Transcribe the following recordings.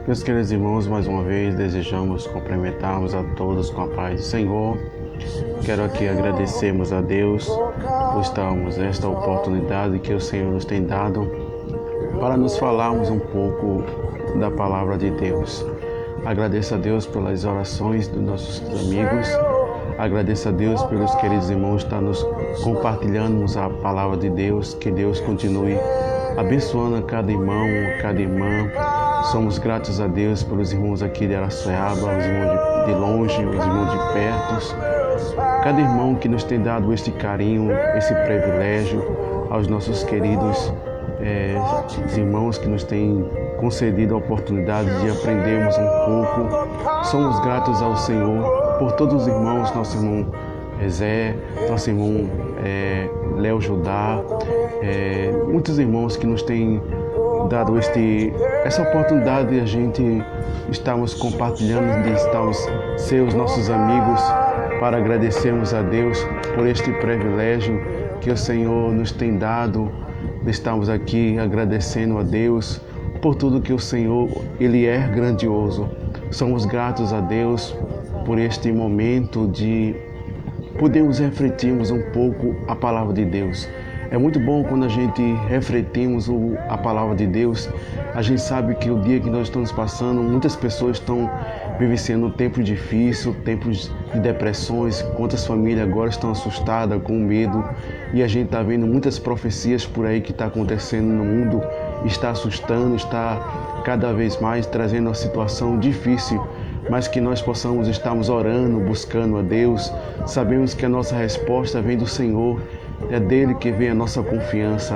Meus queridos irmãos, mais uma vez desejamos cumprimentarmos a todos com a paz do Senhor. Quero aqui agradecermos a Deus por estarmos nesta oportunidade que o Senhor nos tem dado para nos falarmos um pouco da palavra de Deus. Agradeço a Deus pelas orações dos nossos amigos. Agradeço a Deus pelos queridos irmãos que estão nos compartilhando a palavra de Deus. Que Deus continue abençoando a cada irmão, a cada irmã. Somos gratos a Deus pelos irmãos aqui de Araçoiaba, os irmãos de longe, os irmãos de perto. Cada irmão que nos tem dado este carinho, esse privilégio, aos nossos queridos irmãos que nos têm concedido a oportunidade de aprendermos um pouco. Somos gratos ao Senhor por todos os irmãos, nosso irmão Zé, nosso irmão Léo Judá, muitos irmãos que nos têm dado essa oportunidade de a gente estarmos compartilhando, de estarmos ser os nossos amigos, para agradecermos a Deus por este privilégio que o Senhor nos tem dado, de estarmos aqui agradecendo a Deus por tudo que o Senhor, Ele é grandioso. Somos gratos a Deus por este momento de podermos refletirmos um pouco a palavra de Deus. É muito bom quando a gente refletimos a palavra de Deus. A gente sabe que o dia que nós estamos passando, muitas pessoas estão vivenciando um tempo difícil, tempos de depressões. Quantas famílias agora estão assustadas, com medo. E a gente está vendo muitas profecias por aí que está acontecendo no mundo. Está assustando, está cada vez mais trazendo uma situação difícil. Mas que nós possamos estarmos orando, buscando a Deus. Sabemos que a nossa resposta vem do Senhor. É dele que vem a nossa confiança,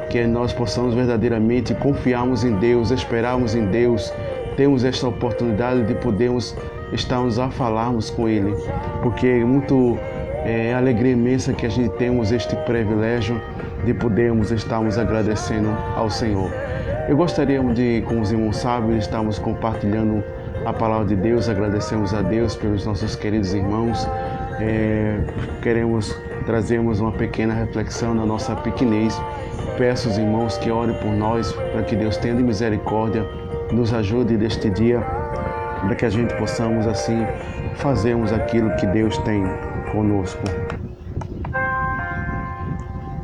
que nós possamos verdadeiramente confiarmos em Deus, esperarmos em Deus, temos esta oportunidade de podermos estarmos a falarmos com Ele, porque é muito alegria imensa que a gente temos este privilégio de podermos estarmos agradecendo ao Senhor. Eu gostaria de, como os irmãos sabem, estarmos compartilhando a palavra de Deus, agradecemos a Deus pelos nossos queridos irmãos, queremos trazermos uma pequena reflexão na nossa pequenez. Peço aos irmãos que orem por nós, para que Deus tenha misericórdia, nos ajude neste dia, para que a gente possamos assim fazermos aquilo que Deus tem conosco.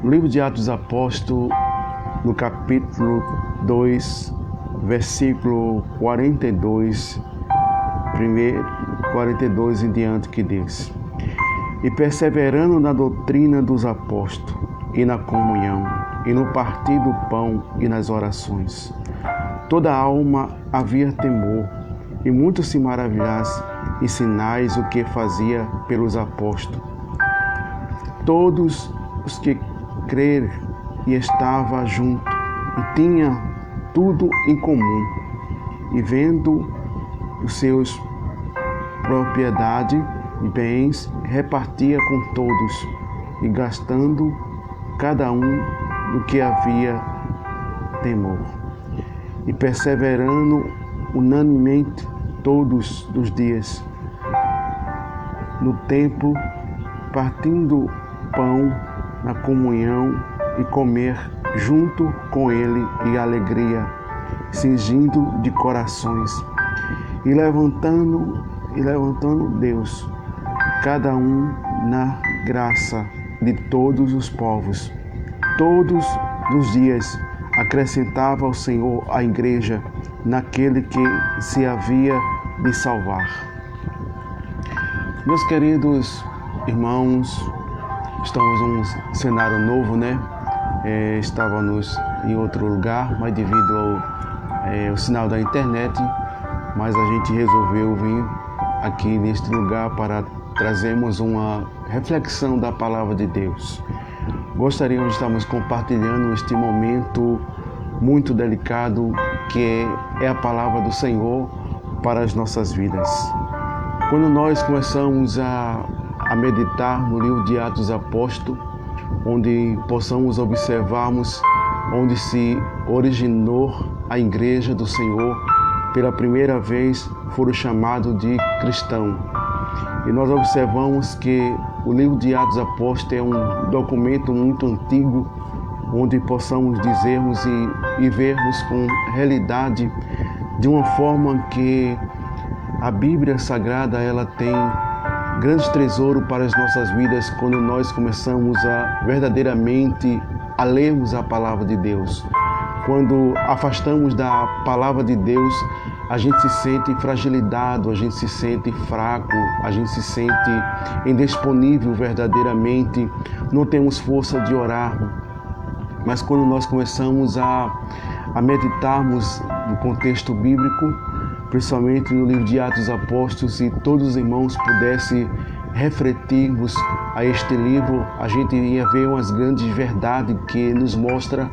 No livro de Atos dos Apóstolos, no capítulo 2, versículo 42, 42 em diante, que diz: E perseverando na doutrina dos apóstolos, e na comunhão, e no partir do pão, e nas orações, toda a alma havia temor, e muitos se maravilhassem, e sinais o que fazia pelos apóstolos. Todos os que creram e estavam juntos, e tinham tudo em comum, e vendo os seus propriedades e bens, repartia com todos, e gastando cada um do que havia temor. E perseverando unanimemente todos os dias no templo, partindo pão na comunhão, e comer junto com ele e alegria, cingindo de corações, e levantando Deus, cada um na graça de todos os povos. Todos os dias acrescentava ao Senhor a igreja naquele que se havia de salvar. Meus queridos irmãos, estamos num cenário novo, né? Estávamos em outro lugar, mas devido ao sinal da internet, mas a gente resolveu vir aqui neste lugar para trazermos uma reflexão da palavra de Deus. Gostaríamos de estarmos compartilhando este momento muito delicado que é a palavra do Senhor para as nossas vidas. Quando nós começamos a meditar no livro de Atos dos Apóstolos, onde possamos observarmos onde se originou a igreja do Senhor, pela primeira vez foram chamados de cristão. E nós observamos que o livro de Atos dos Apóstolos é um documento muito antigo, onde possamos dizermos e vermos com realidade de uma forma que a Bíblia Sagrada ela tem grandes tesouros para as nossas vidas quando nós começamos a verdadeiramente a lermos a palavra de Deus. Quando afastamos da palavra de Deus, a gente se sente fragilizado, a gente se sente fraco, a gente se sente indisponível verdadeiramente, não temos força de orar. Mas quando nós começamos a meditarmos no contexto bíblico, principalmente no livro de Atos dos Apóstolos, e todos os irmãos pudessem refletirmos a este livro, a gente ia ver umas grandes verdades que nos mostra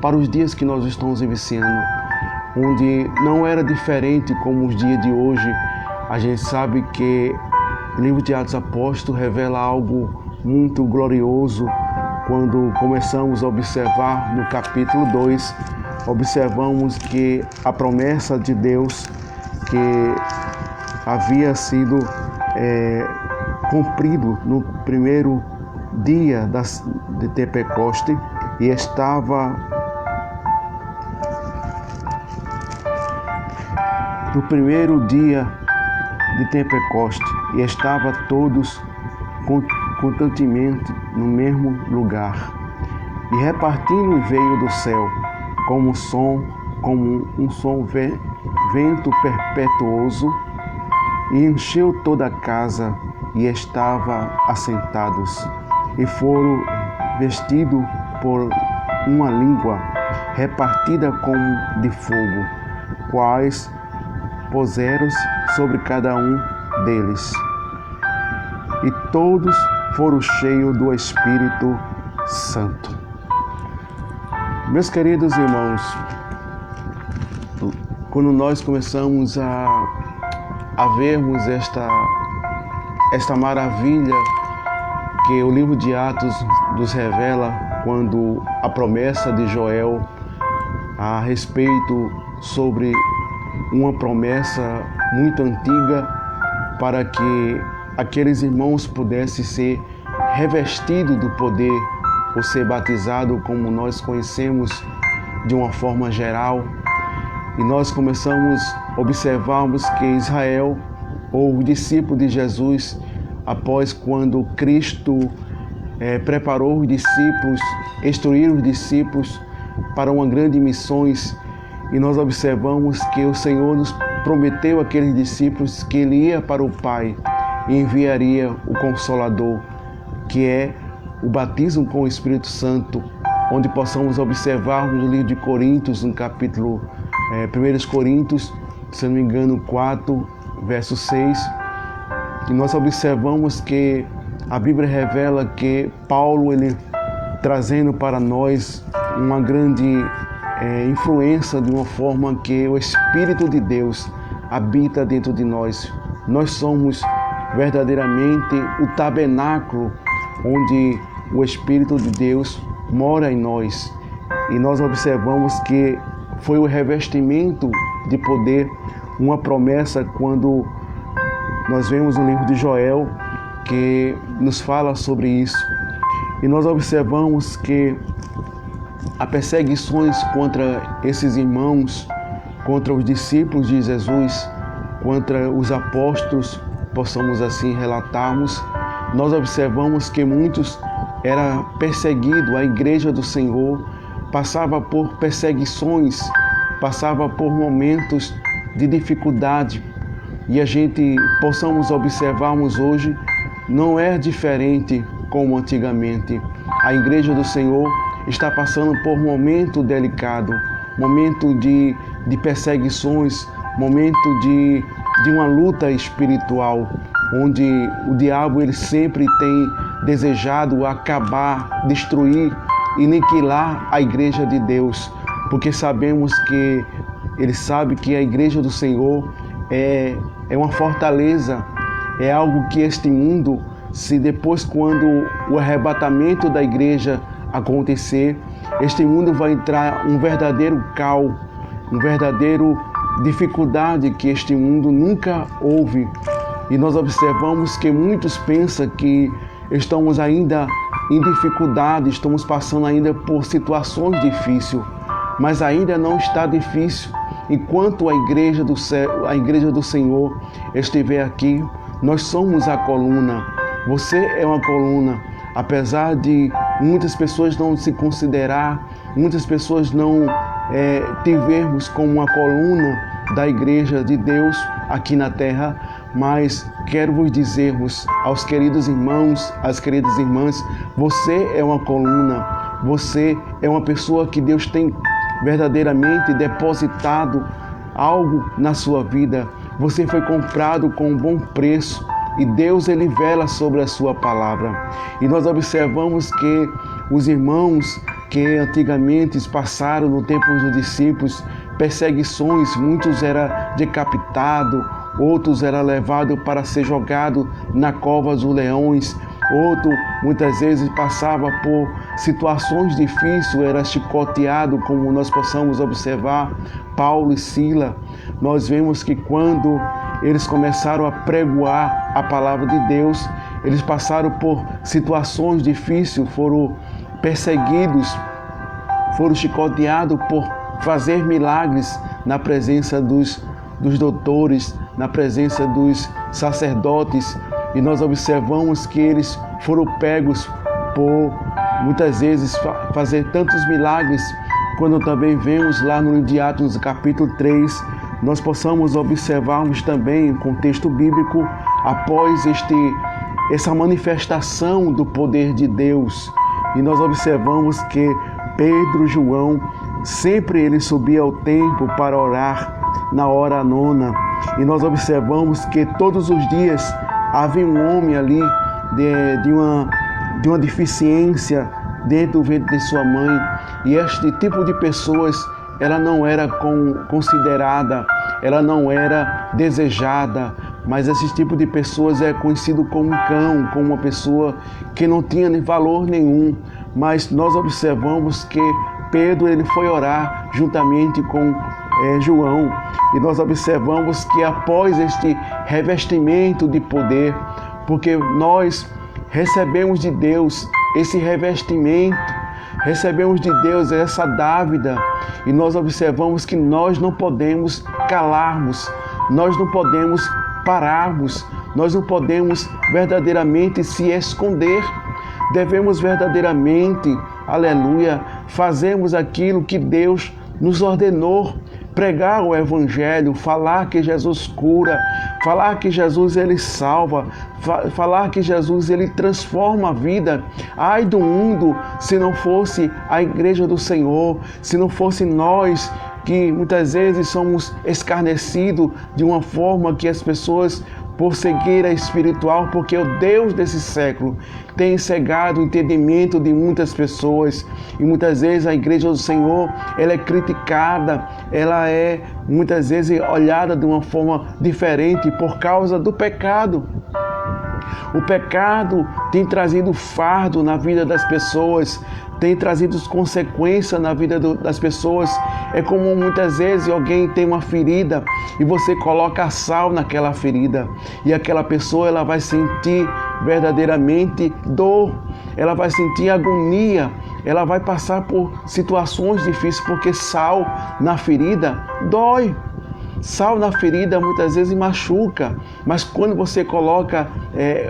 para os dias que nós estamos vivenciando, onde não era diferente como os dias de hoje. A gente sabe que o livro de Atos dos Apóstolos revela algo muito glorioso. Quando começamos a observar no capítulo 2, observamos que a promessa de Deus que havia sido cumprido no primeiro dia de Pentecoste e estava no primeiro dia de Pentecoste e estava todos constantemente no mesmo lugar. E repartindo veio do céu como um som vento perpetuoso, e encheu toda a casa, e estavam assentados, e foram vestidos por uma língua repartida como de fogo, quais puseram sobre cada um deles. E todos foram cheios do Espírito Santo. Meus queridos irmãos, quando nós começamos a vermos esta maravilha que o livro de Atos nos revela, quando a promessa de Joel a respeito sobre uma promessa muito antiga para que aqueles irmãos pudessem ser revestidos do poder ou ser batizados como nós conhecemos de uma forma geral. E nós começamos a observarmos que Israel, ou o discípulo de Jesus, após quando Cristo preparou os discípulos, instruiu os discípulos para uma grande missão, e nós observamos que o Senhor nos prometeu àqueles discípulos que Ele ia para o Pai e enviaria o Consolador, que é o batismo com o Espírito Santo, onde possamos observar no livro de Coríntios, no capítulo 1 Coríntios, se não me engano, 4, verso 6, e nós observamos que a Bíblia revela que Paulo, ele trazendo para nós uma grande influência de uma forma que o Espírito de Deus habita dentro de nós. Nós somos verdadeiramente o tabernáculo onde o Espírito de Deus mora em nós. E nós observamos que foi o revestimento de poder, uma promessa, quando nós vemos no livro de Joel, que nos fala sobre isso. E nós observamos que há perseguições contra esses irmãos, contra os discípulos de Jesus, contra os apóstolos, possamos assim relatarmos. Nós observamos que muitos eram perseguidos, a igreja do Senhor passava por perseguições, passava por momentos de dificuldade, e a gente possamos observarmos hoje, não é diferente como antigamente. A igreja do Senhor está passando por um momento delicado, momento de perseguições, momento de uma luta espiritual, onde o diabo ele sempre tem desejado acabar, destruir, aniquilar a igreja de Deus, porque sabemos que ele sabe que a igreja do Senhor é uma fortaleza, é algo que este mundo, se depois quando o arrebatamento da igreja acontecer, este mundo vai entrar um verdadeiro caos, um verdadeiro dificuldade que este mundo nunca houve. E nós observamos que muitos pensam que estamos ainda em dificuldade, estamos passando ainda por situações difíceis, mas ainda não está difícil. enquanto a igreja do Senhor estiver aqui, nós somos a coluna. Você é uma coluna. Apesar de muitas pessoas não se considerar, muitas pessoas não te vermos como uma coluna da igreja de Deus aqui na terra, mas quero vos dizermos aos queridos irmãos, às queridas irmãs, você é uma coluna, você é uma pessoa que Deus tem verdadeiramente depositado algo na sua vida. Você foi comprado com um bom preço e Deus, Ele vela sobre a sua palavra. E nós observamos que os irmãos que antigamente passaram no tempo dos discípulos perseguições, muitos eram decapitados, outros eram levados para ser jogados na cova dos leões, outro muitas vezes passava por situações difíceis, era chicoteado, como nós possamos observar Paulo e Sila. Nós vemos que quando eles começaram a pregoar a palavra de Deus, eles passaram por situações difíceis, foram perseguidos, foram chicoteados por fazer milagres na presença dos doutores, na presença dos sacerdotes. E nós observamos que eles foram pegos por, muitas vezes, fazer tantos milagres, quando também vemos lá no livro de Atos, capítulo 3, nós possamos observarmos também o contexto bíblico, após essa manifestação do poder de Deus. E nós observamos que Pedro, João, sempre ele subia ao templo para orar na hora nona. E nós observamos que todos os dias havia um homem ali de uma deficiência dentro do ventre de sua mãe. E este tipo de pessoas, ela não era considerada, ela não era desejada, mas esse tipo de pessoas é conhecido como um cão, como uma pessoa que não tinha nem valor nenhum. Mas nós observamos que Pedro ele foi orar juntamente com João, e nós observamos que após este revestimento de poder, porque nós recebemos de Deus esse revestimento, recebemos de Deus essa dávida, e nós observamos que nós não podemos calarmos, nós não podemos pararmos, nós não podemos verdadeiramente se esconder. Devemos verdadeiramente, aleluia, fazermos aquilo que Deus nos ordenou, pregar o Evangelho, falar que Jesus cura, falar que Jesus ele salva, falar que Jesus ele transforma a vida. Ai do mundo se não fosse a igreja do Senhor, se não fosse nós que muitas vezes somos escarnecidos de uma forma que as pessoas, por cegueira espiritual, porque o Deus desse século tem cegado o entendimento de muitas pessoas, e muitas vezes a igreja do Senhor ela é criticada, ela é muitas vezes olhada de uma forma diferente por causa do pecado. O pecado tem trazido fardo na vida das pessoas, tem trazido consequências na vida das pessoas. É como muitas vezes alguém tem uma ferida e você coloca sal naquela ferida, e aquela pessoa ela vai sentir verdadeiramente dor, ela vai sentir agonia, ela vai passar por situações difíceis, porque sal na ferida dói. Sal na ferida muitas vezes machuca, mas quando você coloca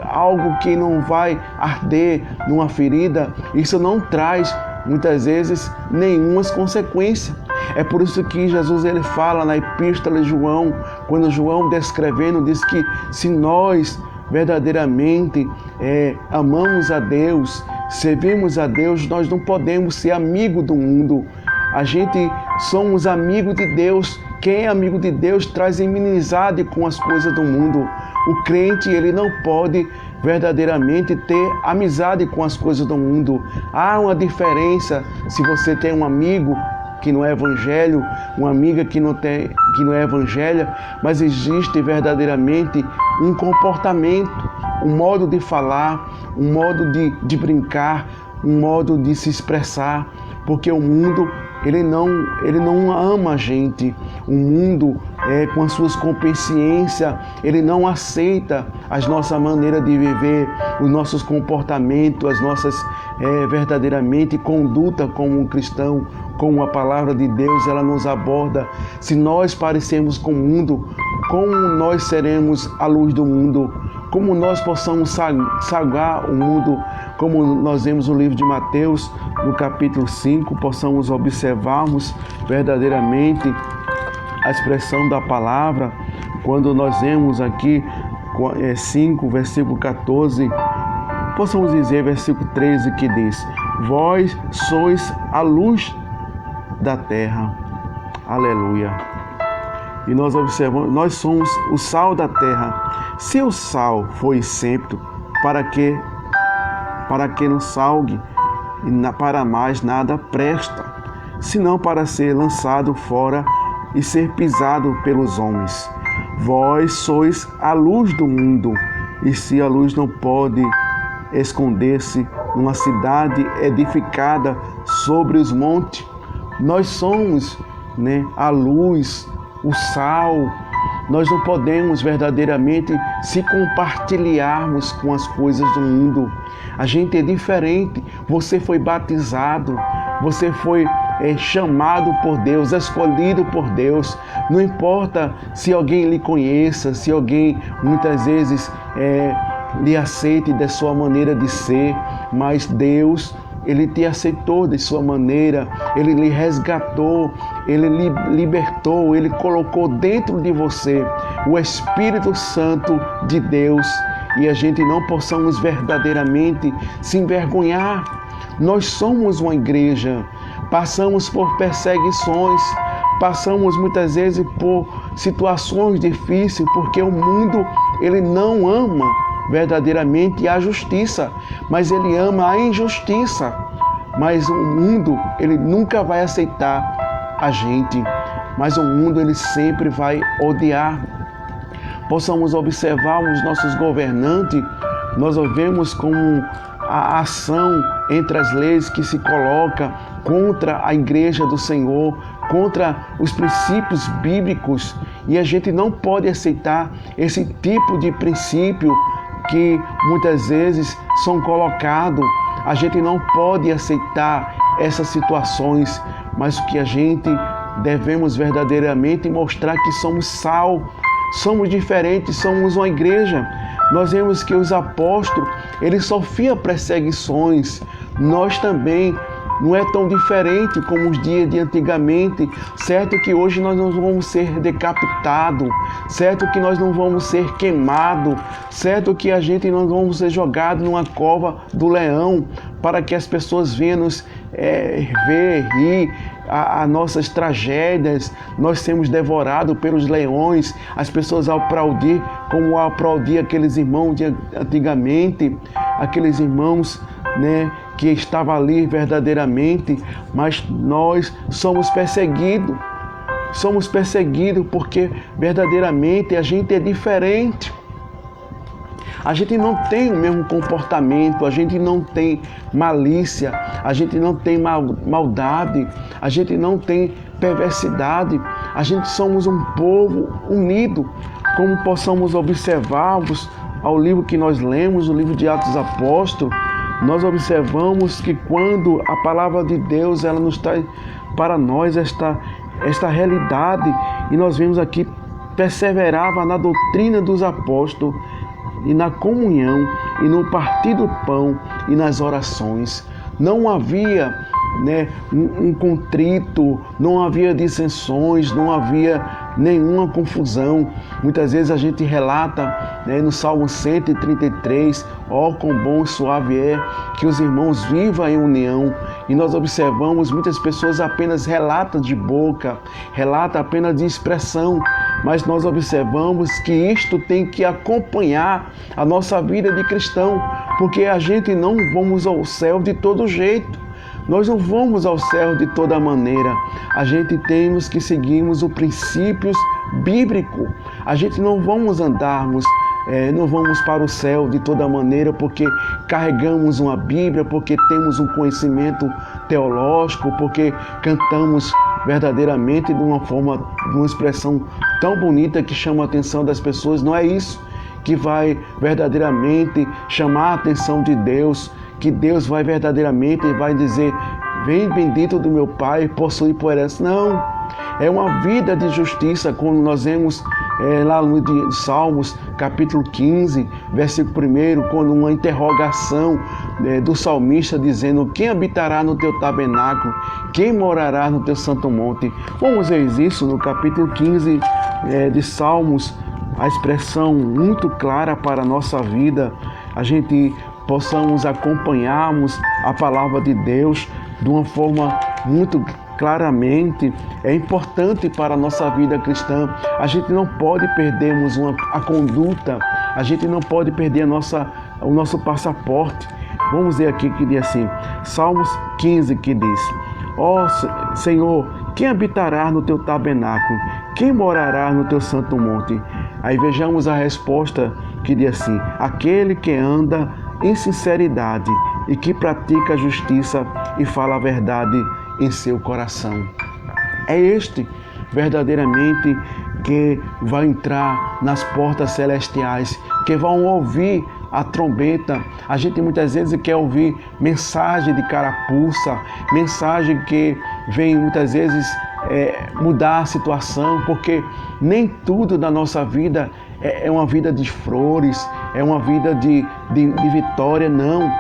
algo que não vai arder numa ferida, isso não traz muitas vezes nenhumas consequências. É por isso que Jesus ele fala na epístola de João, quando João descrevendo diz que se nós verdadeiramente amamos a Deus, servimos a Deus, nós não podemos ser amigo do mundo. A gente somos amigo de Deus. Quem é amigo de Deus traz inimizade com as coisas do mundo. O crente ele não pode verdadeiramente ter amizade com as coisas do mundo. Há uma diferença se você tem um amigo que não é evangelho, uma amiga que não é evangelho, mas existe verdadeiramente um comportamento, um modo de falar, um modo de brincar, um modo de se expressar, porque o mundo ele não ama a gente. O mundo com as suas consciências, ele não aceita as nossas maneiras de viver, os nossos comportamentos, as nossas verdadeiramente conduta como um cristão, como a palavra de Deus, ela nos aborda. Se nós parecermos com o mundo, como nós seremos a luz do mundo? Como nós possamos salvar o mundo? Como nós vemos no livro de Mateus, no capítulo 5, possamos observarmos verdadeiramente a expressão da palavra, quando nós vemos aqui 5, versículo 14, possamos dizer, versículo 13, que diz: vós sois a luz da terra. Aleluia. E nós observamos, nós somos o sal da terra. Se o sal foi insípido, para que não salgue, e para mais nada presta, senão para ser lançado fora e ser pisado pelos homens. Vós sois a luz do mundo, e se a luz não pode esconder-se numa cidade edificada sobre os montes, nós somos, a luz, o sal. Nós não podemos verdadeiramente se compartilharmos com as coisas do mundo. A gente é diferente. Você foi batizado, você foi chamado por Deus, escolhido por Deus. Não importa se alguém lhe conheça, se alguém muitas vezes lhe aceite da sua maneira de ser, mas Deus, Ele te aceitou de sua maneira, Ele lhe resgatou, Ele lhe libertou, Ele colocou dentro de você o Espírito Santo de Deus, e a gente não possamos verdadeiramente se envergonhar. Nós somos uma igreja, passamos por perseguições, passamos muitas vezes por situações difíceis, porque o mundo, ele não ama verdadeiramente a justiça, mas ele ama a injustiça. Mas o mundo, ele nunca vai aceitar a gente, mas o mundo, ele sempre vai odiar. Possamos observar os nossos governantes, nós vemos como a ação entre as leis que se coloca contra a igreja do Senhor, contra os princípios bíblicos, e a gente não pode aceitar esse tipo de princípio que muitas vezes são colocados. A gente não pode aceitar essas situações, mas o que a gente devemos verdadeiramente mostrar que somos sal, somos diferentes, somos uma igreja. Nós vemos que os apóstolos, eles sofriam perseguições. Nós também não é tão diferente como os dias de antigamente. Certo que hoje nós não vamos ser decapitados, certo que nós não vamos ser queimados, certo que a gente não vamos ser jogados numa cova do leão, para que as pessoas venham nos ver, rir as nossas tragédias. Nós sermos devorados pelos leões, as pessoas aplaudir como aplaudir aqueles irmãos de antigamente, aqueles irmãos, que estavam ali verdadeiramente, mas nós somos perseguidos porque verdadeiramente a gente é diferente. A gente não tem o mesmo comportamento, a gente não tem malícia, a gente não tem maldade, a gente não tem perversidade. A gente somos um povo unido, como possamos observarmos ao livro que nós lemos, o livro de Atos dos Apóstolos. Nós observamos que quando a palavra de Deus, ela nos traz para nós esta realidade, e nós vemos aqui, perseverava na doutrina dos apóstolos, e na comunhão, e no partir do pão, e nas orações. Não havia um contrito, não havia dissensões, não havia nenhuma confusão. Muitas vezes a gente relata no Salmo 133, quão bom e suave é que os irmãos vivam em união. E nós observamos muitas pessoas apenas relatam de boca, relatam apenas de expressão, mas nós observamos que isto tem que acompanhar a nossa vida de cristão, porque a gente não vamos ao céu de todo jeito. Nós não vamos ao céu de toda maneira. A gente temos que seguirmos os princípios bíblicos. A gente não vamos não vamos para o céu de toda maneira porque carregamos uma Bíblia, porque temos um conhecimento teológico, porque cantamos verdadeiramente de uma forma, de uma expressão tão bonita que chama a atenção das pessoas. Não é isso que vai verdadeiramente chamar a atenção de Deus, que Deus vai verdadeiramente e vai dizer: vem bendito do meu Pai, possui por herança. Não, é uma vida de justiça, como nós vemos lá no Salmos, capítulo 15, versículo 1, quando uma interrogação do salmista dizendo: quem habitará no teu tabernáculo? Quem morará no teu santo monte? Vamos ver isso no capítulo 15 de Salmos, a expressão muito clara para a nossa vida, a gente possamos acompanharmos a palavra de Deus de uma forma muito claramente. É importante para a nossa vida cristã. A gente não pode perdermos a conduta, a gente não pode perder o nosso passaporte. Vamos ver aqui que diz assim, Salmos 15, que diz: ó Senhor, quem habitará no teu tabernáculo? Quem morará no teu santo monte? Aí vejamos a resposta que diz assim: aquele que anda em sinceridade e que pratica a justiça e fala a verdade em seu coração. É este verdadeiramente que vai entrar nas portas celestiais, que vão ouvir a trombeta. A gente muitas vezes quer ouvir mensagem de carapuça, mensagem que vem muitas vezes mudar a situação, porque nem tudo da nossa vida é uma vida de flores, é uma vida de vitória, não.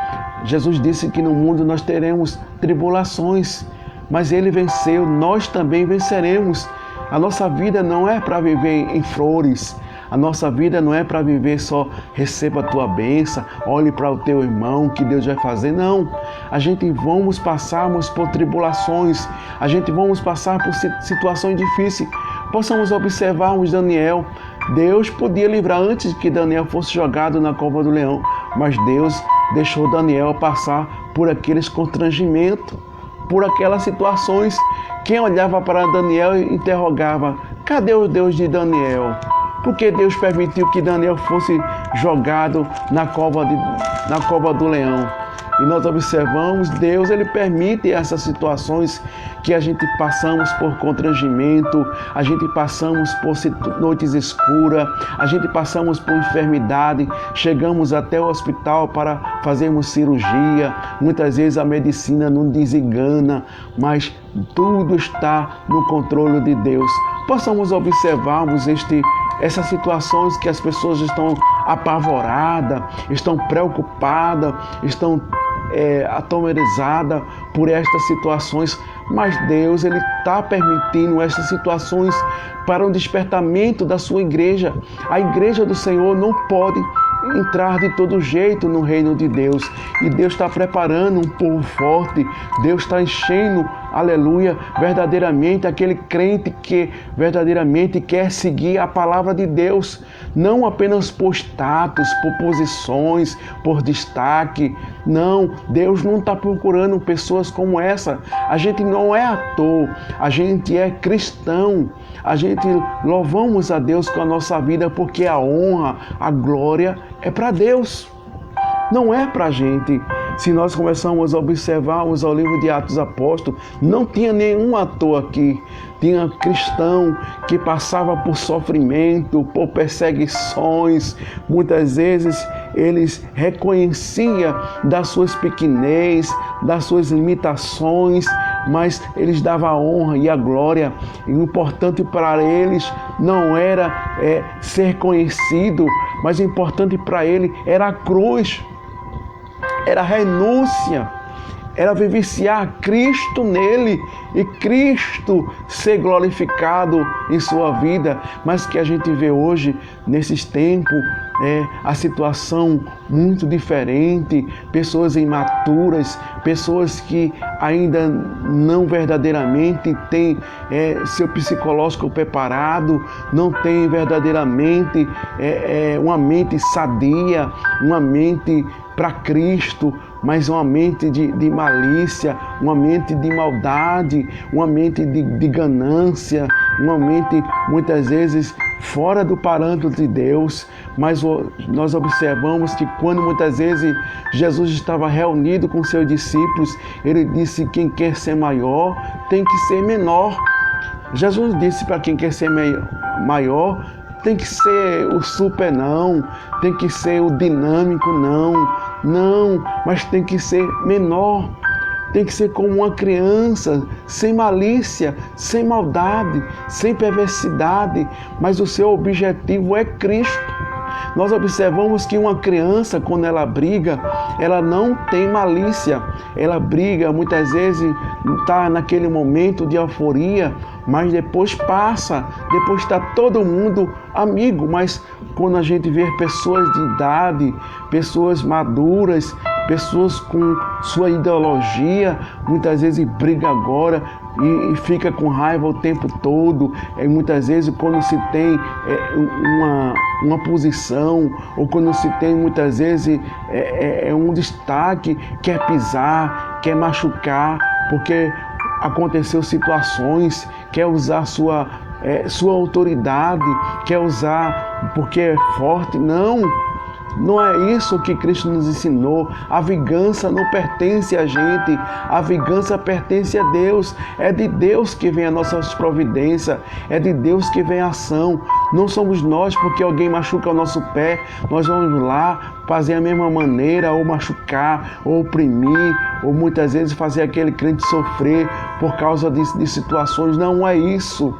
Jesus disse que no mundo nós teremos tribulações, mas Ele venceu, nós também venceremos. A nossa vida não é para viver em flores, a nossa vida não é para viver só receba a tua bênção, olhe para o teu irmão, que Deus vai fazer. Não, a gente vamos passarmos por tribulações, a gente vamos passar por situações difíceis. Possamos observarmos Daniel. Deus podia livrar antes que Daniel fosse jogado na cova do leão, mas Deus deixou Daniel passar por aqueles constrangimentos, por aquelas situações. Quem olhava para Daniel e interrogava: cadê o Deus de Daniel? Porque Deus permitiu que Daniel fosse jogado na cova do leão. E nós observamos, Deus, Ele permite essas situações que a gente passamos por constrangimento, a gente passamos por noites escuras, a gente passamos por enfermidade, chegamos até o hospital para fazermos cirurgia. Muitas vezes a medicina nos desengana, mas tudo está no controle de Deus. Possamos observarmos essas situações que as pessoas estão apavoradas, estão preocupadas, estão atemorizadas por estas situações, mas Deus, Ele está permitindo essas situações para um despertamento da sua igreja. A igreja do Senhor não pode entrar de todo jeito no reino de Deus, e Deus está preparando um povo forte. Deus está enchendo, aleluia, verdadeiramente aquele crente que verdadeiramente quer seguir a palavra de Deus, não apenas por status, por posições, por destaque. Não, Deus não está procurando pessoas como essa. A gente não é ator, a gente é cristão. A gente louvamos a Deus com a nossa vida, porque a honra, a glória é para Deus, não é para a gente. Se nós começamos a observarmos ao livro de Atos Apóstolos, não tinha nenhum ator aqui. Tinha cristão que passava por sofrimento, por perseguições. Muitas vezes eles reconheciam das suas pequenez, das suas limitações, mas eles davam a honra e a glória. E o importante para eles não era ser conhecido, mas o importante para ele era a cruz, era a renúncia, era vivenciar Cristo nele e Cristo ser glorificado em sua vida. Mas que a gente vê hoje, nesses tempos, a situação muito diferente, pessoas imaturas, pessoas que ainda não verdadeiramente têm seu psicológico preparado, não têm verdadeiramente uma mente sadia, uma mente para Cristo, mas uma mente de malícia, uma mente de maldade, uma mente de ganância, uma mente muitas vezes fora do parâmetro de Deus. Mas nós observamos que quando muitas vezes Jesus estava reunido com seus discípulos, Ele disse: quem quer ser maior tem que ser menor. Jesus disse para quem quer ser maior, tem que ser o super não, tem que ser o dinâmico não, mas tem que ser menor. Tem que ser como uma criança, sem malícia, sem maldade, sem perversidade, mas o seu objetivo é Cristo. Nós observamos que uma criança, quando ela briga, ela não tem malícia. Ela briga, muitas vezes está naquele momento de euforia, mas depois passa, depois está todo mundo amigo. Mas quando a gente vê pessoas de idade, pessoas maduras, pessoas com sua ideologia, muitas vezes briga agora e fica com raiva o tempo todo. Muitas vezes quando se tem uma posição, ou quando se tem muitas vezes um destaque, quer pisar, quer machucar, porque aconteceu situações, quer usar sua autoridade, quer usar porque é forte. Não é isso que Cristo nos ensinou. A vingança não pertence a gente, a vingança pertence a Deus. É de Deus que vem a nossa providência, é de Deus que vem a ação. Não somos nós, porque alguém machuca o nosso pé, nós vamos lá fazer a mesma maneira, ou machucar, ou oprimir, ou muitas vezes fazer aquele crente sofrer por causa de situações. Não é isso.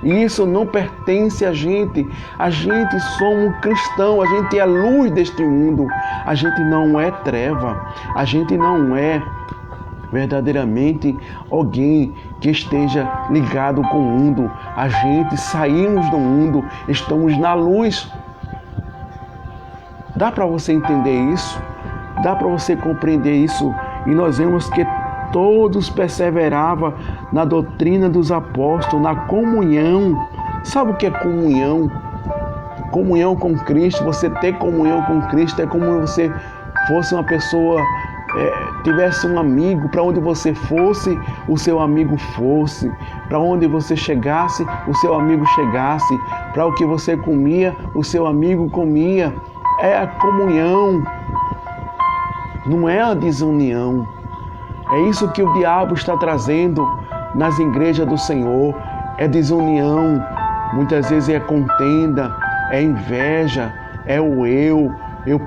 Isso não pertence a gente. A gente somos cristão, a gente é a luz deste mundo. A gente não é treva. A gente não é verdadeiramente alguém que esteja ligado com o mundo. A gente saímos do mundo, estamos na luz. Dá para você entender isso? Dá para você compreender isso? E nós vemos que todos perseveravam na doutrina dos apóstolos, na comunhão. Sabe o que é comunhão? Comunhão com Cristo. Você ter comunhão com Cristo é como se você fosse uma pessoa, tivesse um amigo. Para onde você fosse, o seu amigo fosse. Para onde você chegasse, o seu amigo chegasse. Para o que você comia, o seu amigo comia. É a comunhão, não é a desunião. É isso que o diabo está trazendo nas igrejas do Senhor. É desunião, muitas vezes é contenda, é inveja, é o eu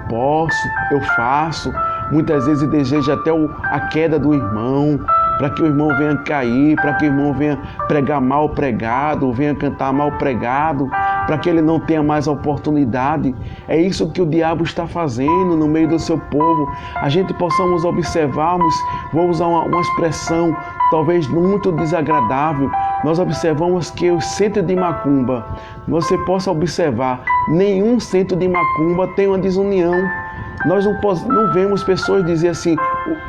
posso, eu faço. Muitas vezes deseja até a queda do irmão, para que o irmão venha cair, para que o irmão venha pregar mal pregado, venha cantar mal pregado, para que ele não tenha mais a oportunidade. É isso que o diabo está fazendo no meio do seu povo. A gente possamos observarmos, vou usar uma expressão talvez muito desagradável, nós observamos que o centro de macumba, você possa observar, nenhum centro de macumba tem uma desunião. Nós não vemos pessoas dizer assim,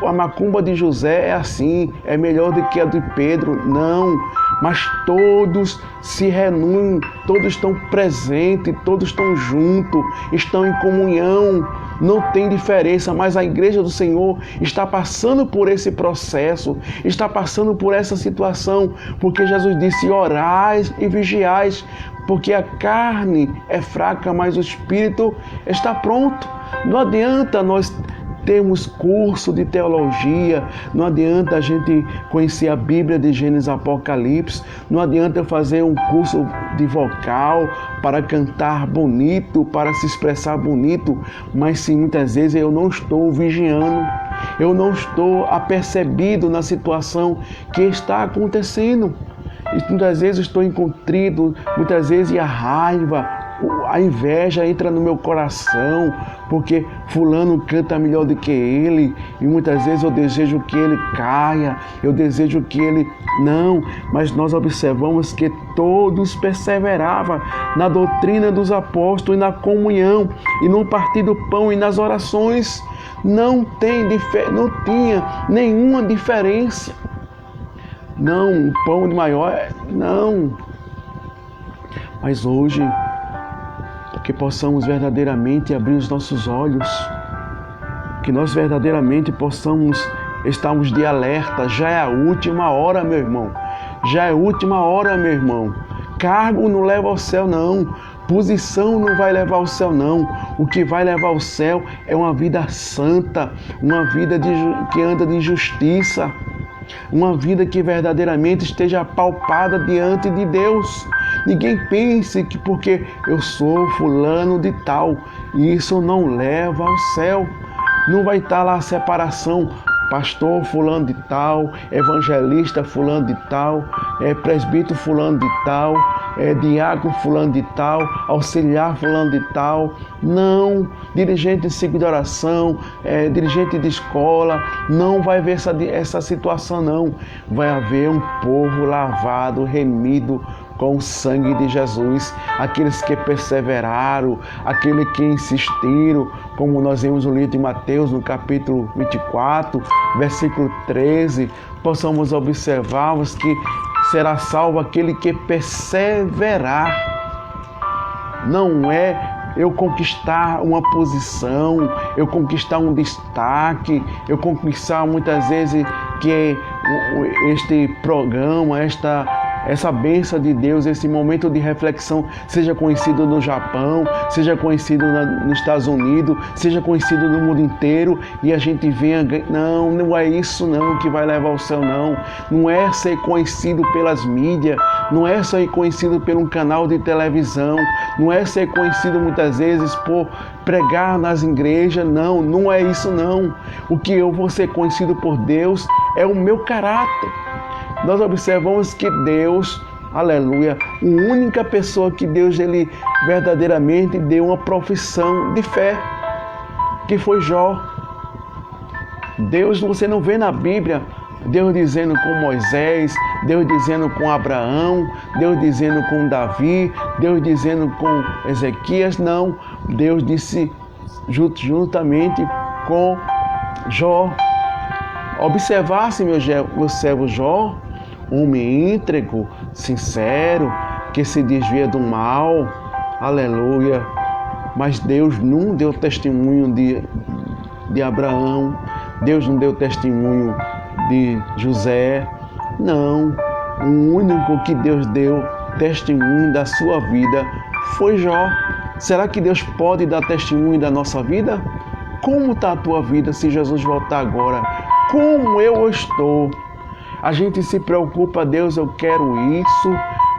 a macumba de José é assim, é melhor do que a de Pedro. Não, mas todos se reúnem, todos estão presentes, todos estão juntos, estão em comunhão, não tem diferença. Mas a igreja do Senhor está passando por esse processo, está passando por essa situação, porque Jesus disse, orais e vigiais, porque a carne é fraca, mas o espírito está pronto. Não adianta nós termos curso de teologia, não adianta a gente conhecer a Bíblia de Gênesis e Apocalipse, não adianta eu fazer um curso de vocal para cantar bonito, para se expressar bonito, mas se muitas vezes eu não estou vigiando, eu não estou apercebido na situação que está acontecendo. E muitas vezes estou incontrido, muitas vezes a raiva, a inveja entra no meu coração, porque fulano canta melhor do que ele, e muitas vezes eu desejo que ele caia, eu desejo que ele... Não, mas nós observamos que todos perseveravam na doutrina dos apóstolos e na comunhão, e no partir do pão e nas orações. Não tinha nenhuma diferença. Não, o pão de maior, não. Mas hoje, que possamos verdadeiramente abrir os nossos olhos, que nós verdadeiramente possamos estarmos de alerta. Já é a última hora, meu irmão. Já é a última hora, meu irmão. Cargo não leva ao céu, não. Posição não vai levar ao céu, não. O que vai levar ao céu é uma vida santa, uma vida que anda de justiça. Uma vida que verdadeiramente esteja palpada diante de Deus. Ninguém pense que porque eu sou fulano de tal, isso não leva ao céu. Não vai estar lá a separação. Pastor fulano de tal, evangelista fulano de tal, presbítero fulano de tal, diácono fulano de tal, auxiliar fulano de tal. Não, dirigente de ciclo de oração, dirigente de escola, não vai haver essa situação não. Vai haver um povo lavado, remido com o sangue de Jesus, aqueles que perseveraram, aqueles que insistiram, como nós vemos no livro de Mateus, no capítulo 24, versículo 13, possamos observarmos que será salvo aquele que perseverar. Não é eu conquistar uma posição, eu conquistar um destaque, eu conquistar muitas vezes que este programa, essa bênção de Deus, esse momento de reflexão, seja conhecido no Japão, seja conhecido nos Estados Unidos, seja conhecido no mundo inteiro e a gente venha... Não é isso não que vai levar ao céu não. Não é ser conhecido pelas mídias, não é ser conhecido por um canal de televisão, não é ser conhecido muitas vezes por pregar nas igrejas, não é isso não. O que eu vou ser conhecido por Deus é o meu caráter. Nós observamos que Deus, aleluia, a única pessoa que Deus ele verdadeiramente deu uma profissão de fé, que foi Jó. Deus, você não vê na Bíblia Deus dizendo com Moisés, Deus dizendo com Abraão, Deus dizendo com Davi, Deus dizendo com Ezequias, não. Deus disse juntamente com Jó. Observasse meu servo Jó, homem íntegro, sincero, que se desvia do mal, aleluia. Mas Deus não deu testemunho de Abraão, Deus não deu testemunho de José, não. O único que Deus deu testemunho da sua vida foi Jó. Será que Deus pode dar testemunho da nossa vida? Como está a tua vida se Jesus voltar agora? Como eu estou? A gente se preocupa, Deus, eu quero isso,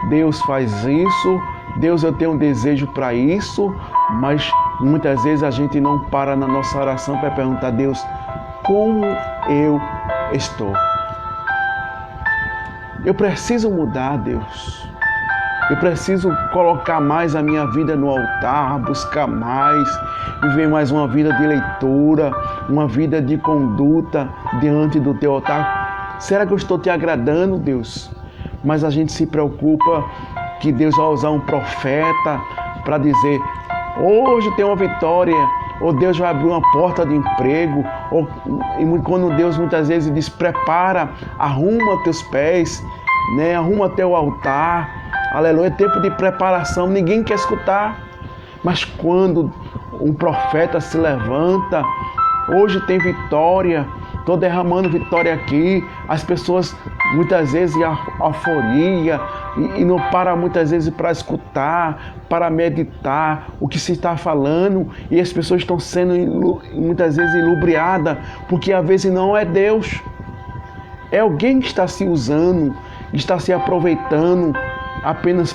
Deus faz isso, Deus, eu tenho um desejo para isso, mas muitas vezes a gente não para na nossa oração para perguntar a Deus, como eu estou? Eu preciso mudar, Deus. Eu preciso colocar mais a minha vida no altar, buscar mais, viver mais uma vida de leitura, uma vida de conduta diante do teu altar. Será que eu estou te agradando, Deus? Mas a gente se preocupa que Deus vai usar um profeta para dizer, hoje tem uma vitória, ou Deus vai abrir uma porta de emprego, e quando Deus muitas vezes diz, prepara, arruma teus pés, né? Arruma teu altar, aleluia, é tempo de preparação, ninguém quer escutar. Mas quando um profeta se levanta, hoje tem vitória, estou derramando vitória aqui, as pessoas muitas vezes em euforia e não para muitas vezes para escutar, para meditar o que se está falando, e as pessoas estão sendo muitas vezes ilubriadas, porque às vezes não é Deus, é alguém que está se usando, está se aproveitando apenas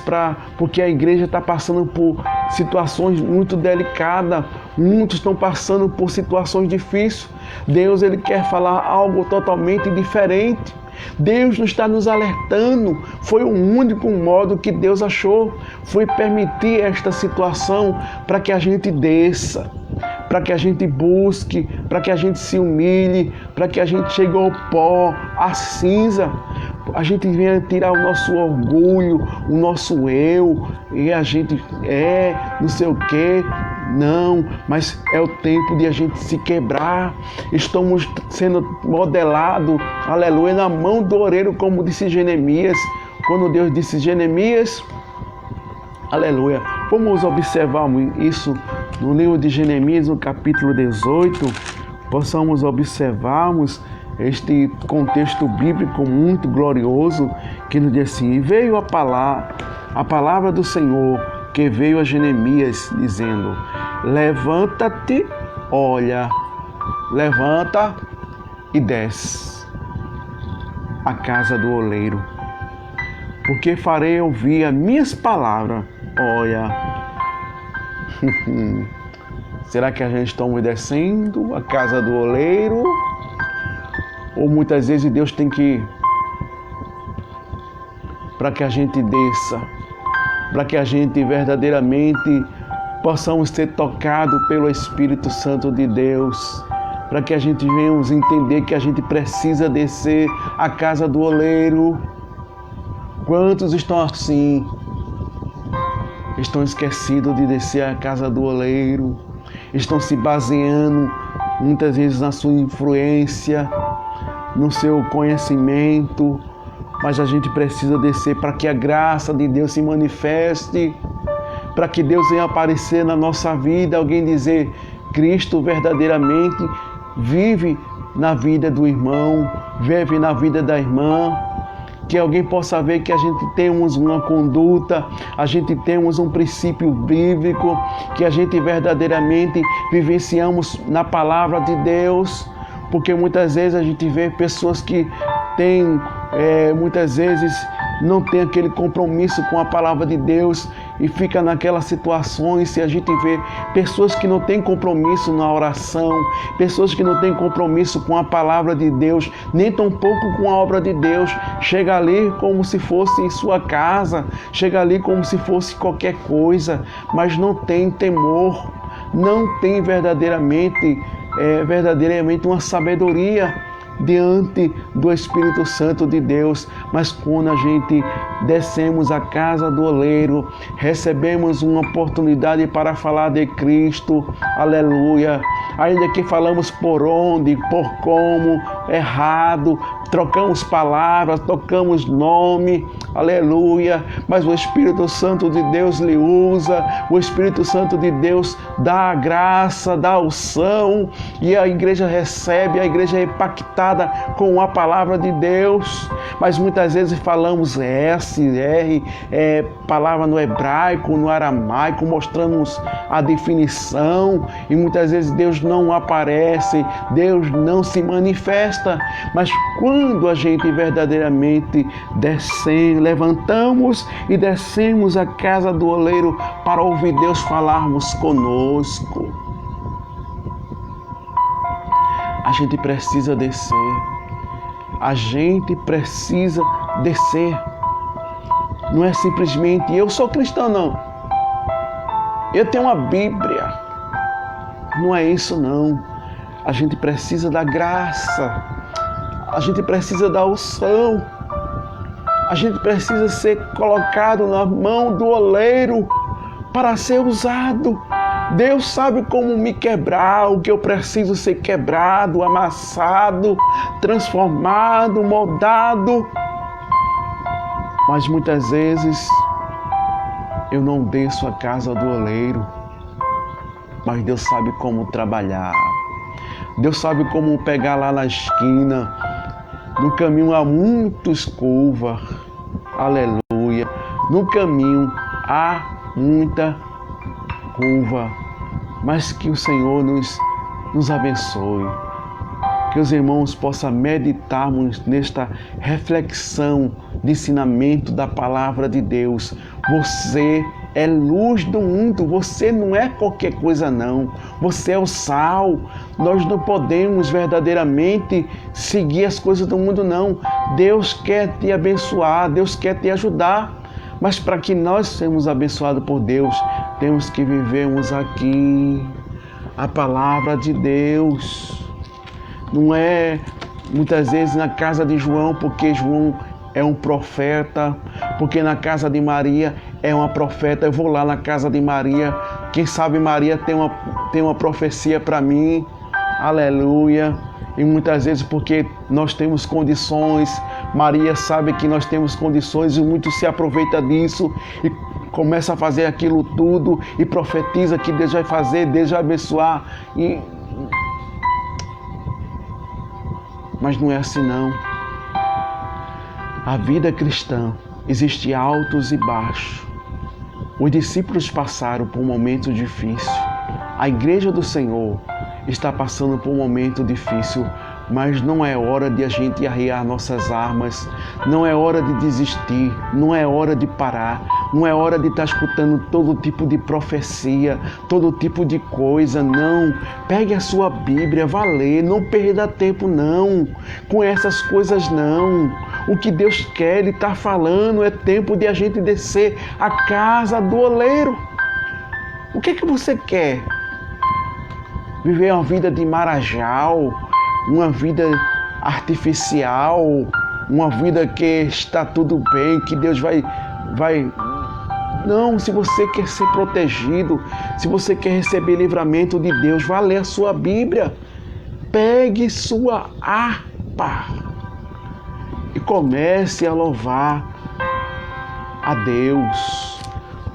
porque a igreja está passando por situações muito delicadas, muitos estão passando por situações difíceis. Deus ele quer falar algo totalmente diferente. Deus não está nos alertando. Foi o único modo que Deus achou, foi permitir esta situação para que a gente desça, para que a gente busque, para que a gente se humilhe, para que a gente chegue ao pó, à cinza. A gente venha tirar o nosso orgulho, o nosso eu, e a gente não sei o quê. Não, mas é o tempo de a gente se quebrar. Estamos sendo modelados, aleluia, na mão do orelho, como disse Jeremias. Quando Deus disse, Jeremias, aleluia. Vamos observar isso no livro de Jeremias, no capítulo 18. Possamos observarmos este contexto bíblico muito glorioso, que nos diz assim, veio a palavra do Senhor, que veio a Jeremias, dizendo, levanta-te, olha, levanta e desce. a casa do oleiro, porque farei ouvir as minhas palavras. Olha, será que a gente está obedecendo a casa do oleiro? Ou muitas vezes Deus tem que, para que a gente desça, para que a gente verdadeiramente possamos ser tocados pelo Espírito Santo de Deus, para que a gente venhamos entender que a gente precisa descer a casa do oleiro. Quantos estão assim? Estão esquecidos de descer a casa do oleiro, estão se baseando muitas vezes na sua influência, no seu conhecimento, mas a gente precisa descer para que a graça de Deus se manifeste, para que Deus venha aparecer na nossa vida, alguém dizer, Cristo verdadeiramente vive na vida do irmão, vive na vida da irmã, que alguém possa ver que a gente temos uma conduta, a gente temos um princípio bíblico, que a gente verdadeiramente vivenciamos na palavra de Deus, porque muitas vezes a gente vê pessoas que têm, muitas vezes não tem aquele compromisso com a palavra de Deus e fica naquelas situações. Se a gente vê pessoas que não têm compromisso na oração, pessoas que não têm compromisso com a palavra de Deus, nem tampouco com a obra de Deus, chega ali como se fosse em sua casa, chega ali como se fosse qualquer coisa, mas não tem temor, não tem verdadeiramente uma sabedoria diante do Espírito Santo de Deus. Mas quando a gente descemos à casa do oleiro, recebemos uma oportunidade para falar de Cristo, aleluia, ainda que falamos por onde, por como, errado, trocamos palavras, tocamos nome, aleluia, mas o Espírito Santo de Deus lhe usa, o Espírito Santo de Deus dá a graça, dá a unção, e a igreja recebe, a igreja é impactada com a palavra de Deus. Mas muitas vezes falamos palavra no hebraico, no aramaico, mostramos a definição, e muitas vezes Deus não aparece, Deus não se manifesta. Mas quando a gente verdadeiramente levantamos e descemos à casa do oleiro para ouvir Deus falarmos conosco, a gente precisa descer. A gente precisa descer. Não é simplesmente eu sou cristão, não. Eu tenho uma Bíblia. Não é isso, não. A gente precisa da graça. A gente precisa da unção. A gente precisa ser colocado na mão do oleiro para ser usado. Deus sabe como me quebrar, o que eu preciso ser quebrado, amassado, transformado, moldado. Mas muitas vezes eu não desço a casa do oleiro, mas Deus sabe como trabalhar. Deus sabe como pegar lá na esquina. No caminho há muitas curvas, aleluia. No caminho há muita curva, mas que o Senhor nos abençoe, que os irmãos possam meditarmos nesta reflexão de ensinamento da palavra de Deus. Você é luz do mundo, você não é qualquer coisa não, você é o sal. Nós não podemos verdadeiramente seguir as coisas do mundo não. Deus quer te abençoar, Deus quer te ajudar, mas para que nós sejamos abençoados por Deus, temos que vivermos aqui a palavra de Deus. Não é muitas vezes na casa de João, porque João é um profeta, porque na casa de Maria é uma profeta. Eu vou lá na casa de Maria, quem sabe Maria tem uma profecia para mim, aleluia. E muitas vezes porque nós temos condições, Maria sabe que nós temos condições e muitos se aproveitam disso e começa a fazer aquilo tudo e profetiza que Deus vai fazer, Deus vai abençoar. Mas não é assim não. A vida cristã existe altos e baixos. Os discípulos passaram por um momento difícil. A igreja do Senhor está passando por um momento difícil, mas não é hora de a gente arriar nossas armas, não é hora de desistir, não é hora de parar, não é hora de estar escutando todo tipo de profecia, todo tipo de coisa, não. Pegue a sua Bíblia, vá ler, não perda tempo não, com essas coisas não. O que Deus quer, Ele está falando, é tempo de a gente descer a casa do oleiro. O que você quer? Viver uma vida de marajal, uma vida artificial, uma vida que está tudo bem, que Deus vai... Não, se você quer ser protegido, se você quer receber livramento de Deus, vá ler a sua Bíblia. Pegue sua harpa e comece a louvar a Deus.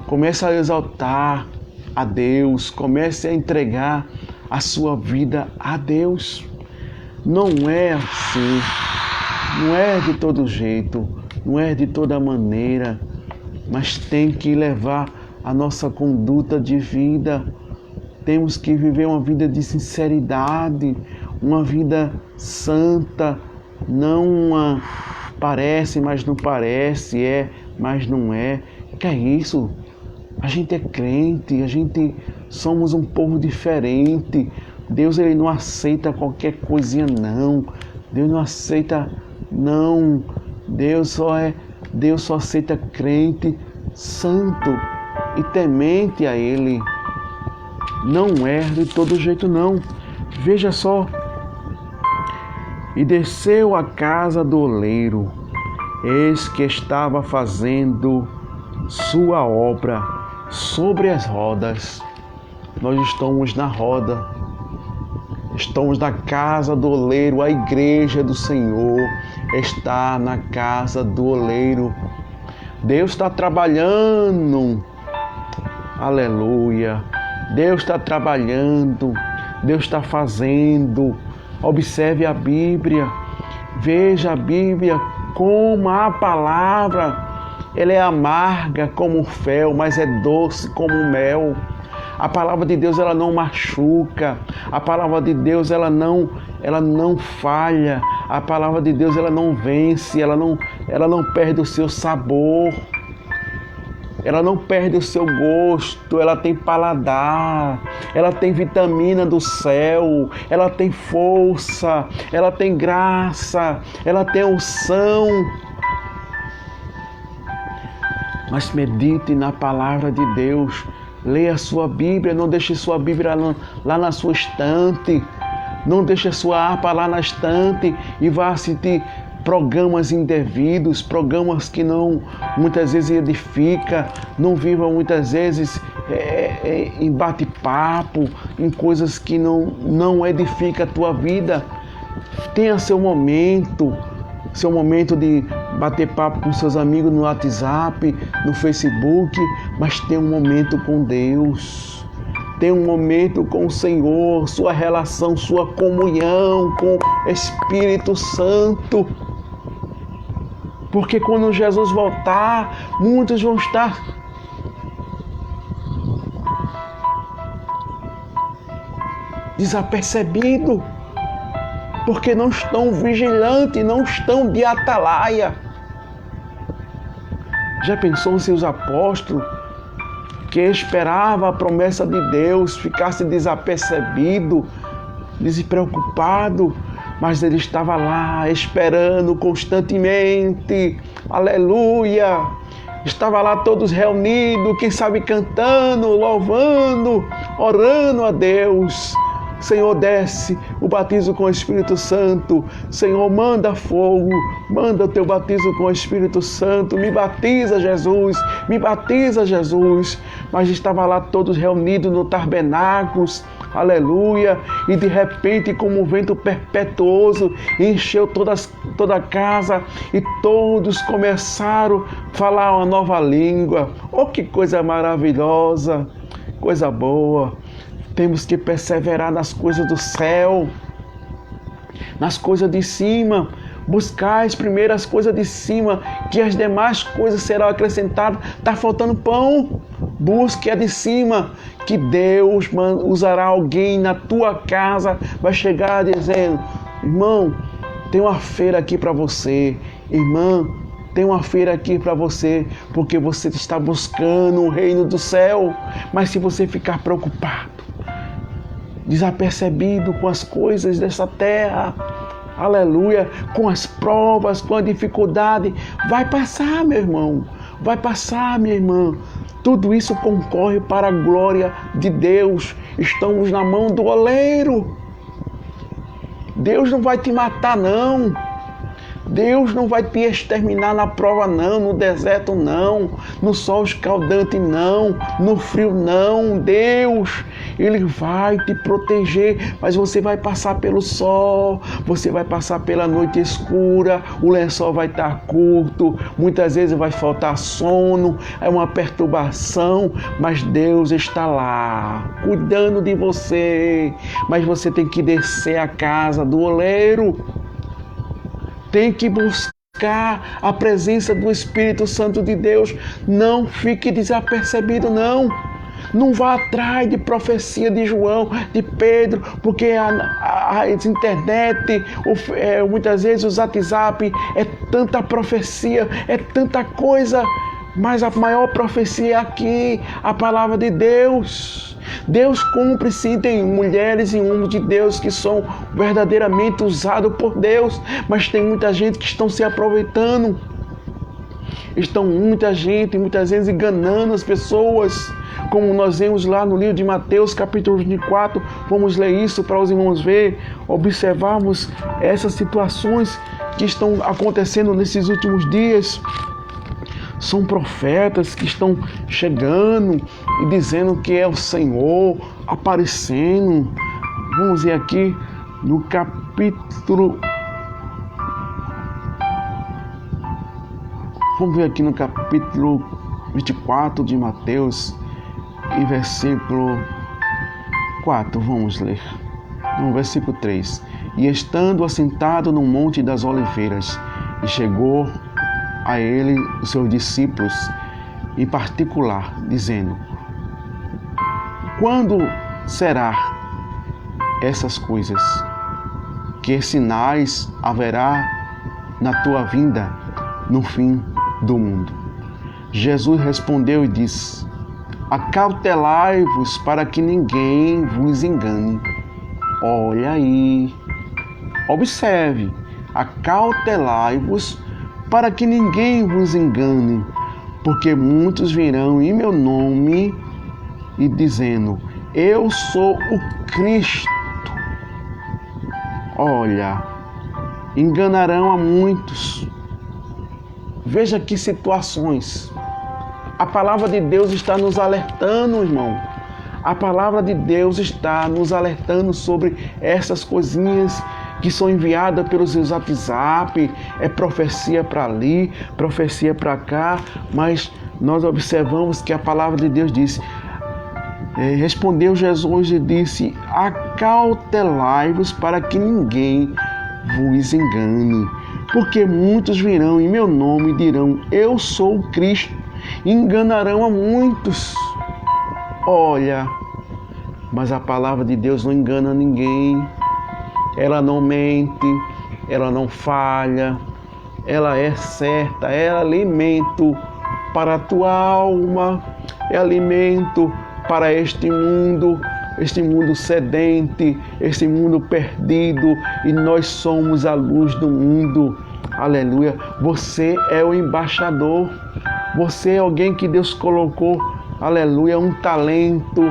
Comece a exaltar a Deus. Comece a entregar a sua vida a Deus. Não é assim, não é de todo jeito, não é de toda maneira, mas tem que levar a nossa conduta de vida. Temos que viver uma vida de sinceridade, uma vida santa, não uma parece, mas não parece, é, mas não é. Que é isso? A gente é crente, a gente somos um povo diferente. Deus, Ele não aceita qualquer coisinha não. Deus não aceita não. Deus só aceita crente santo e temente a Ele. Não é de todo jeito não. Veja só. E desceu à casa do oleiro, eis que estava fazendo sua obra sobre as rodas. Nós estamos na roda, estamos na casa do oleiro, a igreja do Senhor está na casa do oleiro. Deus está trabalhando, aleluia. Deus está trabalhando, Deus está fazendo. Observe a Bíblia, veja a Bíblia como a palavra, ela é amarga como o fel, mas é doce como o mel. A palavra de Deus, ela não machuca, a palavra de Deus, ela não falha, a palavra de Deus, ela não vence, ela não perde o seu sabor. Ela não perde o seu gosto, ela tem paladar, ela tem vitamina do céu, ela tem força, ela tem graça, ela tem unção. Mas medite na palavra de Deus, leia a sua Bíblia, não deixe sua Bíblia lá na sua estante, não deixe a sua harpa lá na estante e vá assistir programas indevidos, programas que não muitas vezes edifica, não viva muitas vezes em bate-papo, em coisas que não edifica a tua vida. Tenha seu momento de bater papo com seus amigos no WhatsApp, no Facebook, mas tenha um momento com Deus. Tenha um momento com o Senhor, sua relação, sua comunhão com o Espírito Santo. Porque quando Jesus voltar, muitos vão estar desapercebidos, porque não estão vigilantes, não estão de atalaia. Já pensou se os apóstolos, que esperavam a promessa de Deus, ficassem desapercebidos, despreocupados, mas ele estava lá esperando constantemente, aleluia, estava lá todos reunidos, quem sabe cantando, louvando, orando a Deus. Senhor, desce o batismo com o Espírito Santo. Senhor, manda fogo, manda o teu batismo com o Espírito Santo. Me batiza, Jesus, me batiza, Jesus. Mas estava lá todos reunidos no tabernáculo, aleluia, e de repente, como um vento perpetuoso, encheu toda a casa e todos começaram a falar uma nova língua. Oh, que coisa maravilhosa, coisa boa. Temos que perseverar nas coisas do céu, nas coisas de cima. Buscar as primeiras coisas de cima, que as demais coisas serão acrescentadas. Está faltando pão? Busque a de cima, que Deus usará alguém na tua casa, vai chegar dizendo: Irmão, tem uma feira aqui para você. Irmã, tem uma feira aqui para você, porque você está buscando o reino do céu. Mas se você ficar preocupado, desapercebido com as coisas dessa terra, aleluia, com as provas, com a dificuldade, vai passar, meu irmão, vai passar, minha irmã. Tudo isso concorre para a glória de Deus. Estamos na mão do oleiro. Deus não vai te matar, não. Deus não vai te exterminar na prova, não, no deserto, não, no sol escaldante, não, no frio, não. Deus, Ele vai te proteger, mas você vai passar pelo sol, você vai passar pela noite escura, o lençol vai estar curto, muitas vezes vai faltar sono, é uma perturbação, mas Deus está lá, cuidando de você. Mas você tem que descer a casa do oleiro. Tem que buscar a presença do Espírito Santo de Deus. Não fique desapercebido, não. Não vá atrás de profecia de João, de Pedro, porque a internet, muitas vezes o WhatsApp, é tanta profecia, é tanta coisa. Mas a maior profecia é aqui, a palavra de Deus. Deus cumpre, sim, tem mulheres e homens de Deus que são verdadeiramente usados por Deus, mas tem muita gente que estão se aproveitando. Muita gente, muitas vezes, enganando as pessoas, como nós vemos lá no livro de Mateus, capítulo 24, vamos ler isso para os irmãos ver, observarmos essas situações que estão acontecendo nesses últimos dias. São profetas que estão chegando e dizendo que é o Senhor aparecendo. Vamos ver aqui no capítulo... Vamos ver aqui no capítulo 24 de Mateus, e versículo 4, vamos ler. No versículo 3. E estando assentado no Monte das Oliveiras, e chegou a ele os seus discípulos, em particular, dizendo: quando será essas coisas? Que sinais haverá na tua vinda no fim do mundo? Jesus respondeu e disse: acautelai-vos para que ninguém vos engane. Olha aí, observe, acautelai-vos para que ninguém vos engane, porque muitos virão em meu nome e dizendo: eu sou o Cristo. Olha, enganarão a muitos. Veja que situações. A palavra de Deus está nos alertando, irmão. A palavra de Deus está nos alertando sobre essas coisinhas que são enviadas pelos seus WhatsApp, é profecia para ali, profecia para cá, mas nós observamos que a palavra de Deus disse, respondeu Jesus e disse: acautelai-vos para que ninguém vos engane, porque muitos virão em meu nome e dirão: eu sou o Cristo, e enganarão a muitos. Olha, mas a palavra de Deus não engana ninguém. Ela não mente, ela não falha, ela é certa, é alimento para a tua alma, é alimento para este mundo sedente, este mundo perdido, e nós somos a luz do mundo. Aleluia! Você é o embaixador, você é alguém que Deus colocou, aleluia, um talento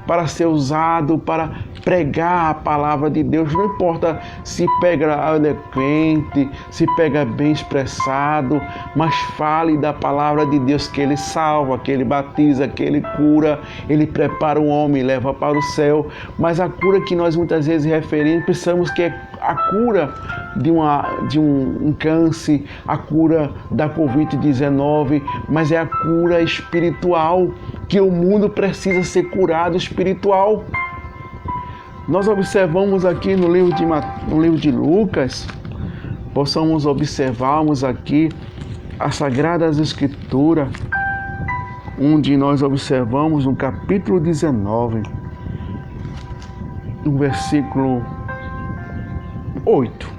para ser usado, para pregar a palavra de Deus. Não importa se pega eloquente, se pega bem expressado, mas fale da palavra de Deus, que Ele salva, que Ele batiza, que Ele cura, Ele prepara o homem, leva para o céu. Mas a cura que nós muitas vezes referimos, pensamos que é a cura de um câncer, a cura da Covid-19, mas é a cura espiritual, que o mundo precisa ser curado espiritual. Nós observamos aqui no livro de Lucas, possamos observarmos aqui as Sagradas Escrituras, onde nós observamos no capítulo 19, no versículo 8.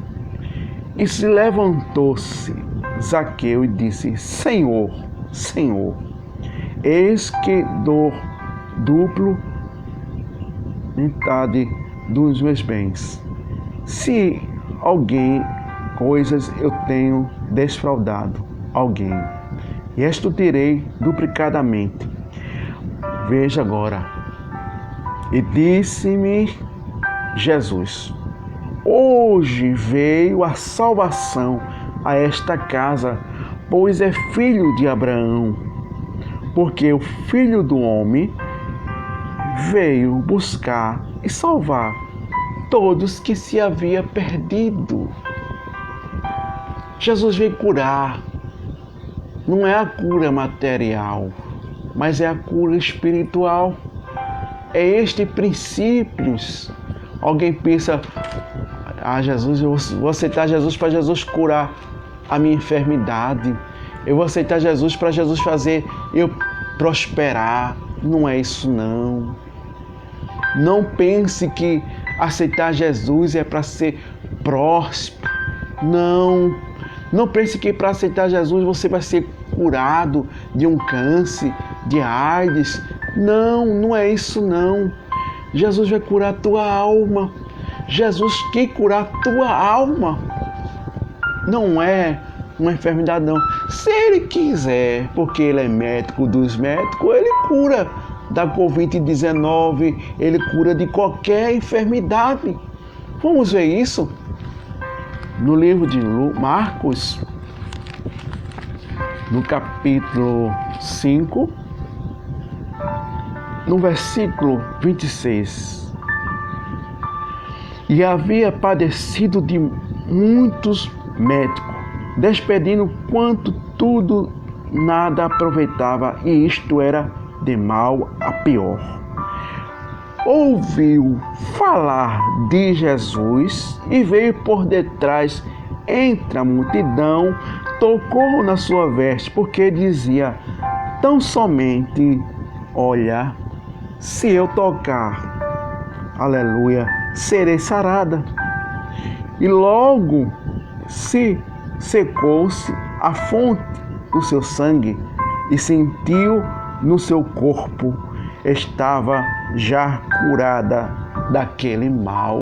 E se levantou-se Zaqueu e disse: Senhor, Senhor, eis que dou duplo metade dos meus bens. Se coisas eu tenho desfraudado alguém, e esta tirei duplicadamente. Veja agora. E disse-me Jesus: hoje veio a salvação a esta casa, pois é filho de Abraão, porque o Filho do Homem veio buscar e salvar todos que se havia perdido. Jesus veio curar. Não é a cura material, mas é a cura espiritual. É este princípio. Alguém pensa: Jesus, eu vou aceitar Jesus para Jesus curar a minha enfermidade. Eu vou aceitar Jesus para Jesus fazer eu prosperar. Não é isso não. Não pense que aceitar Jesus é para ser próspero. Não. Não pense que para aceitar Jesus você vai ser curado de um câncer, de AIDS. Não, não é isso não. Jesus vai curar a tua alma. Jesus quer curar a tua alma. Não é uma enfermidade não. Se Ele quiser, porque Ele é médico dos médicos, Ele cura da Covid-19, Ele cura de qualquer enfermidade. Vamos ver isso no livro de Marcos, no capítulo 5, no versículo 26. E havia padecido de muitos médicos, despedindo quanto tudo nada aproveitava, e isto era de mal a pior. Ouviu falar de Jesus e veio por detrás entre a multidão, tocou na sua veste, porque dizia: tão somente, olha, se eu tocar, aleluia, serei sarada. E logo se secou-se a fonte do seu sangue e sentiu no seu corpo estava já curada daquele mal.